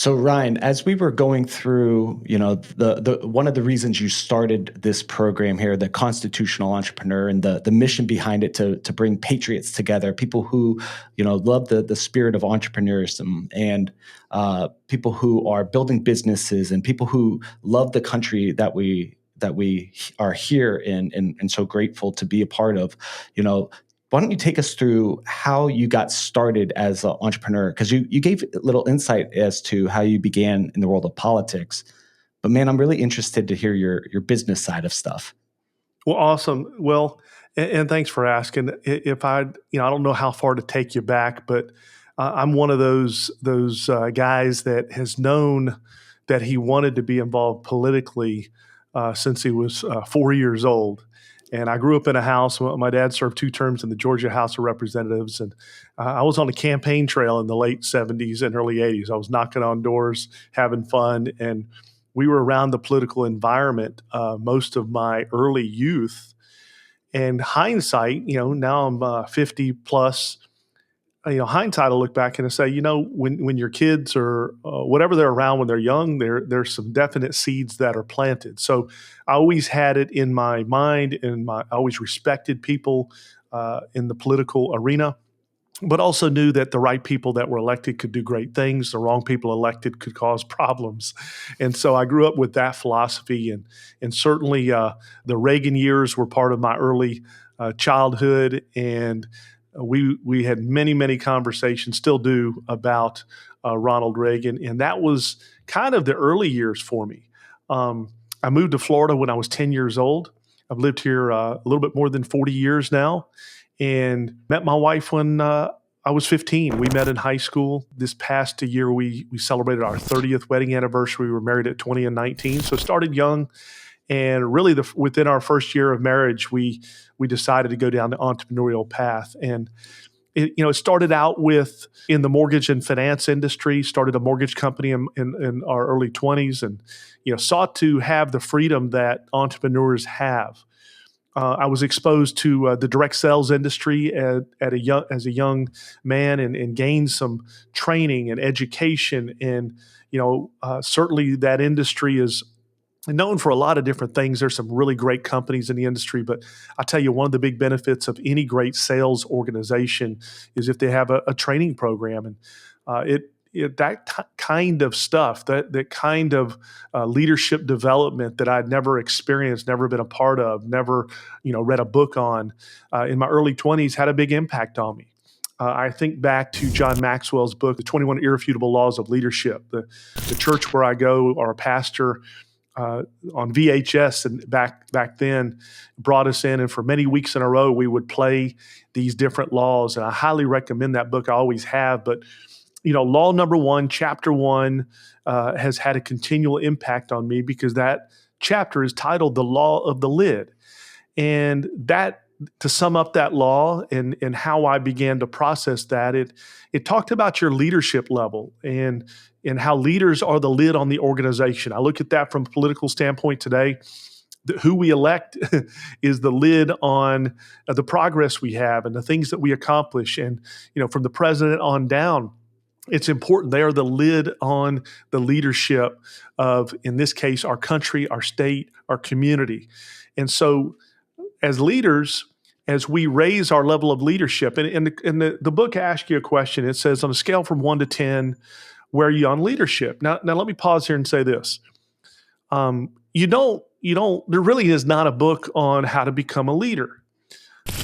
So Ryan, as we were going through, the one of the reasons you started this program here, the Constitutional Entrepreneur, and the mission behind it to bring patriots together, people who love the spirit of entrepreneurism, and people who are building businesses, and people who love the country that we are here in, and so grateful to be a part of. You know, why don't you take us through how you got started as an entrepreneur? Because you gave a little insight as to how you began in the world of politics. But man, I'm really interested to hear your business side of stuff. Well, awesome. Well, and thanks for asking. If I don't know how far to take you back, but I'm one of those guys that has known that he wanted to be involved politically since he was 4 years old. And I grew up in a house. My dad served 2 terms in the Georgia House of Representatives, and I was on the campaign trail in the late '70s and early '80s. I was knocking on doors, having fun, and we were around the political environment most of my early youth. And hindsight, now I'm 50 plus. Hindsight, I'll look back and say, when your kids are whatever they're around when they're young, there's some definite seeds that are planted. So I always had it in my mind, and I always respected people in the political arena, but also knew that the right people that were elected could do great things. The wrong people elected could cause problems. And so I grew up with that philosophy. And certainly the Reagan years were part of my early childhood. And we had many, many conversations, still do, about Ronald Reagan. And that was kind of the early years for me. I moved to Florida when I was 10 years old. I've lived here a little bit more than 40 years now, and met my wife when I was 15. We met in high school. This past year, we celebrated our 30th wedding anniversary. We were married at 20 and 19, so started young. And really, within our first year of marriage, we decided to go down the entrepreneurial path. And it started out with in the mortgage and finance industry. Started a mortgage company in our early 20s, and sought to have the freedom that entrepreneurs have. I was exposed to the direct sales industry as a young man, and gained some training and education. And certainly that industry is known for a lot of different things. There's some really great companies in the industry, but I tell you, one of the big benefits of any great sales organization is if they have a training program. And kind of stuff, that kind of leadership development that I'd never experienced, never been a part of, never read a book on, in my early 20s, had a big impact on me. I think back to John Maxwell's book, The 21 Irrefutable Laws of Leadership. The church where I go, our pastor on VHS and back then brought us in, and for many weeks in a row we would play these different laws. And I highly recommend that book. I always have. But law number 1, chapter 1, has had a continual impact on me, because that chapter is titled The Law of the Lid. And that, to sum up that law and how I began to process that, it talked about your leadership level and how leaders are the lid on the organization. I look at that from a political standpoint today. Who we elect is the lid on the progress we have and the things that we accomplish. And from the president on down, it's important. They are the lid on the leadership of, in this case, our country, our state, our community. And so as leaders, as we raise our level of leadership, and the book asks you a question. It says, on a scale from 1 to 10, where are you on leadership? Now let me pause here and say this. There really is not a book on how to become a leader.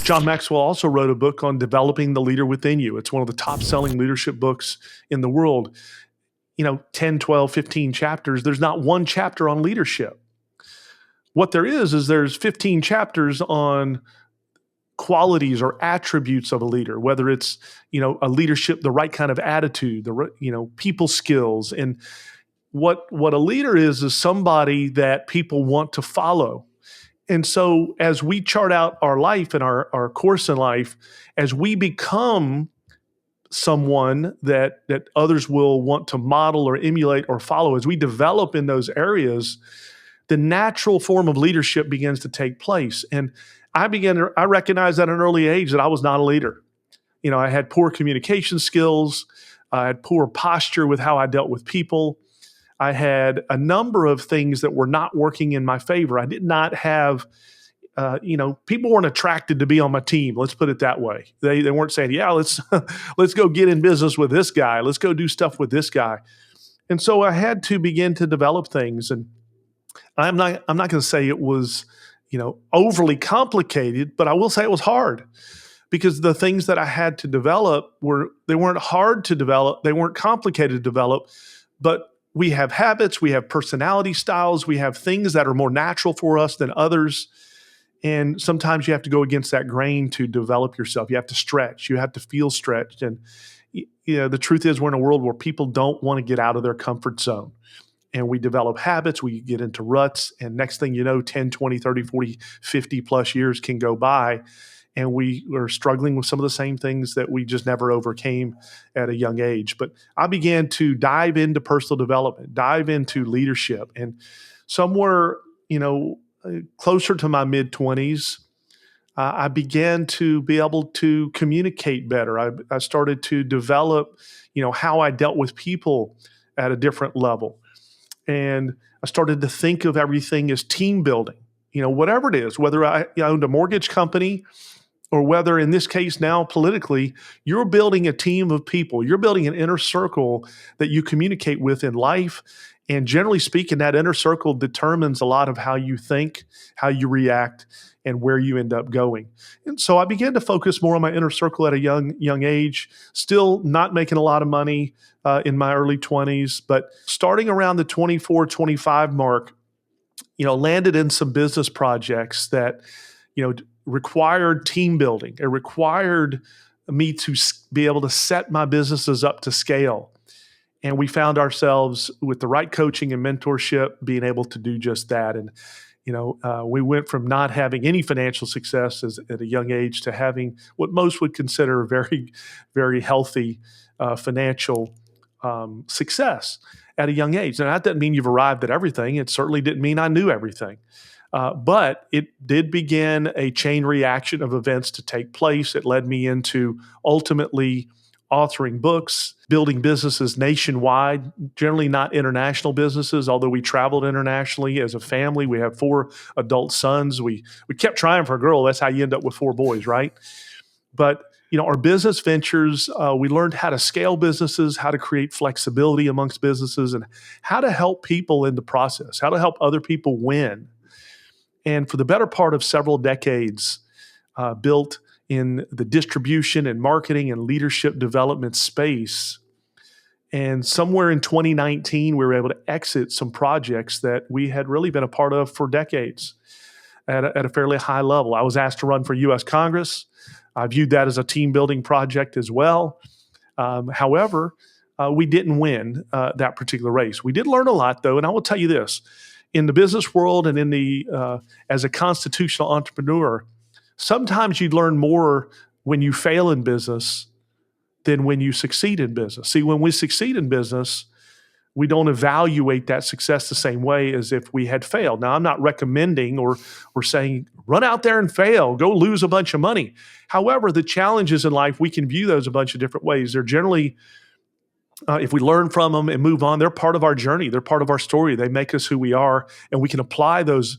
John Maxwell also wrote a book on developing the leader within you. It's one of the top-selling leadership books in the world. 10, 12, 15 chapters. There's not one chapter on leadership. What there is there's 15 chapters on qualities or attributes of a leader, whether it's, a leadership, the right kind of attitude, people skills. And what a leader is somebody that people want to follow. And so as we chart out our life and our course in life, as we become someone that others will want to model or emulate or follow, as we develop in those areas, the natural form of leadership begins to take place. And I recognized at an early age that I was not a leader. I had poor communication skills. I had poor posture with how I dealt with people. I had a number of things that were not working in my favor. I did not have, people weren't attracted to be on my team. Let's put it that way. They weren't saying, yeah, let's let's go get in business with this guy. Let's go do stuff with this guy. And so I had to begin to develop things. And I'm not going to say it was, overly complicated, but I will say it was hard because the things that I had to develop they weren't hard to develop, they weren't complicated to develop, but we have habits, we have personality styles, we have things that are more natural for us than others. And sometimes you have to go against that grain to develop yourself. You have to stretch, you have to feel stretched. And the truth is we're in a world where people don't want to get out of their comfort zone. And we develop habits, we get into ruts, and next thing you know, 10, 20, 30, 40, 50 plus years can go by, and we are struggling with some of the same things that we just never overcame at a young age. But I began to dive into personal development, dive into leadership, and somewhere, closer to my mid-20s, I began to be able to communicate better. I started to develop, how I dealt with people at a different level. And I started to think of everything as team building, whatever it is, whether I owned a mortgage company or whether in this case now politically, you're building a team of people. You're building an inner circle that you communicate with in life. And generally speaking, that inner circle determines a lot of how you think, how you react, and where you end up going. And so I began to focus more on my inner circle at a young age, still not making a lot of money in my early 20s, but starting around the 24, 25 mark, landed in some business projects that, required team building. It required me to be able to set my businesses up to scale. And we found ourselves with the right coaching and mentorship being able to do just that. And, we went from not having any financial success at a young age to having what most would consider a very, very healthy financial success at a young age. And that doesn't mean you've arrived at everything. It certainly didn't mean I knew everything. But it did begin a chain reaction of events to take place. It led me into ultimately authoring books, building businesses nationwide, generally not international businesses, although we traveled internationally as a family. We have 4 adult sons. We kept trying for a girl. That's how you end up with 4 boys, right? But our business ventures, we learned how to scale businesses, how to create flexibility amongst businesses, and how to help people in the process, how to help other people win. And for the better part of several decades, built in the distribution and marketing and leadership development space. And somewhere in 2019, we were able to exit some projects that we had really been a part of for decades at a fairly high level. I was asked to run for U.S. Congress. I viewed that as a team building project as well. However, we didn't win that particular race. We did learn a lot, though, and I will tell you this. In the business world and as a constitutional entrepreneur, sometimes you learn more when you fail in business than when you succeed in business. See, when we succeed in business, we don't evaluate that success the same way as if we had failed. Now, I'm not recommending or saying, run out there and fail, go lose a bunch of money. However, the challenges in life, we can view those a bunch of different ways. They're generally, if we learn from them and move on, they're part of our journey. They're part of our story. They make us who we are, and we can apply those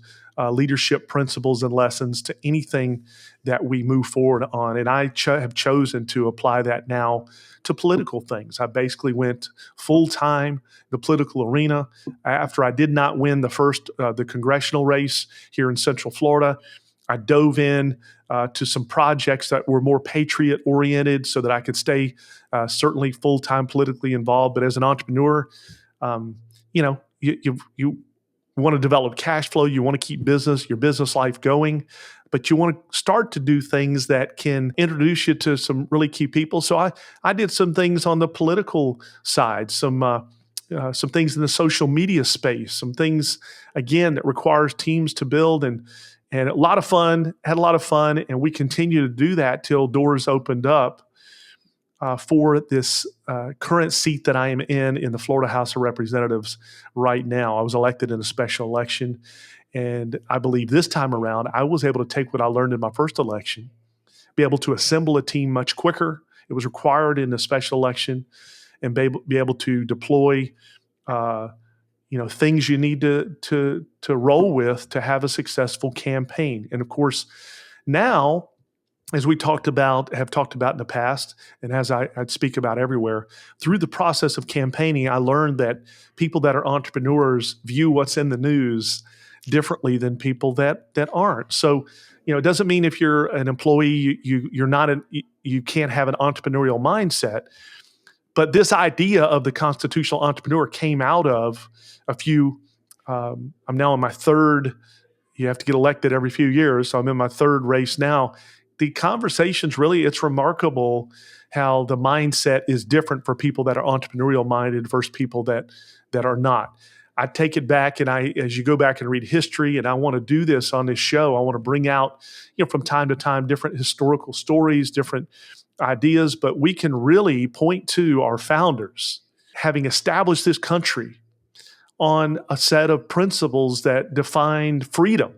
leadership principles and lessons to anything that we move forward on. And I have chosen to apply that now to political things. I basically went full-time the political arena after I did not win the congressional race here in Central Florida. I dove in to some projects that were more patriot-oriented so that I could stay certainly full-time politically involved. But as an entrepreneur, you want to develop cash flow. You want to keep your business life going, but you want to start to do things that can introduce you to some really key people. So I did some things on the political side, some things in the social media space, some things, again, that requires teams to build and a lot of fun, had a lot of fun. And we continue to do that till doors opened up for this current seat that I am in the Florida House of Representatives right now. I was elected in a special election, and I believe this time around, I was able to take what I learned in my first election, be able to assemble a team much quicker. It was required in the special election, and be able to deploy things you need to roll with to have a successful campaign. And of course, now, as we have talked about in the past, and as I'd speak about everywhere, through the process of campaigning, I learned that people that are entrepreneurs view what's in the news differently than people that aren't. So, it doesn't mean if you're an employee, you can't have an entrepreneurial mindset. But this idea of the constitutional entrepreneur came out of a few. I'm now in my third. You have to get elected every few years, so I'm in my third race now. The conversations, really, it's remarkable how the mindset is different for people that are entrepreneurial minded versus people that are not. I take it back, and as you go back and read history, and I want to do this on this show, I want to bring out, from time to time, different historical stories, different ideas, but we can really point to our founders having established this country on a set of principles that defined freedom.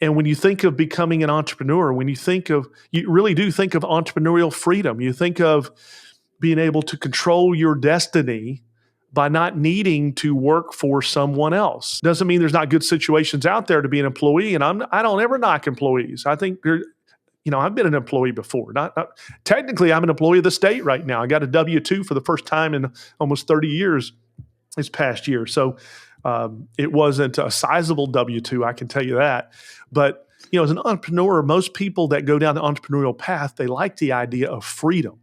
And when you think of becoming an entrepreneur, you really do think of entrepreneurial freedom. You think of being able to control your destiny by not needing to work for someone else. Doesn't mean there's not good situations out there to be an employee, and I don't ever knock employees. I think I've been an employee before. Not technically, I'm an employee of the state right now. I got a W-2 for the first time in almost 30 years this past year. So it wasn't a sizable W-2, I can tell you that. But as an entrepreneur, most people that go down the entrepreneurial path, they like the idea of freedom.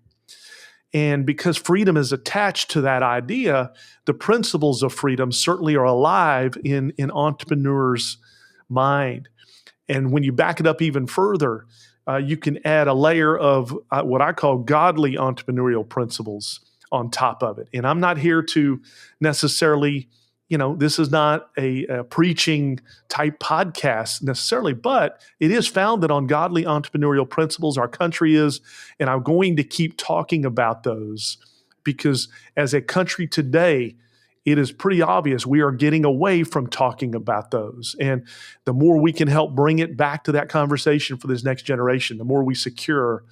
And because freedom is attached to that idea, the principles of freedom certainly are alive in entrepreneurs' mind. And when you back it up even further, you can add a layer of what I call godly entrepreneurial principles on top of it. And I'm not here to necessarily, this is not a preaching type podcast necessarily, but it is founded on godly entrepreneurial principles. Our country is, and I'm going to keep talking about those because as a country today, it is pretty obvious we are getting away from talking about those. And the more we can help bring it back to that conversation for this next generation, the more we secure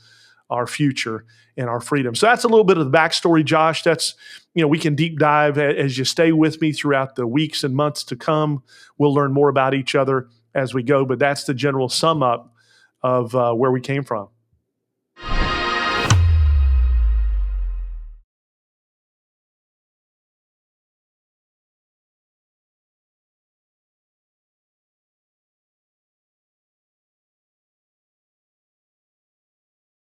our future and our freedom. So that's a little bit of the backstory, Josh. That's, we can deep dive as you stay with me throughout the weeks and months to come. We'll learn more about each other as we go, but that's the general sum up of where we came from.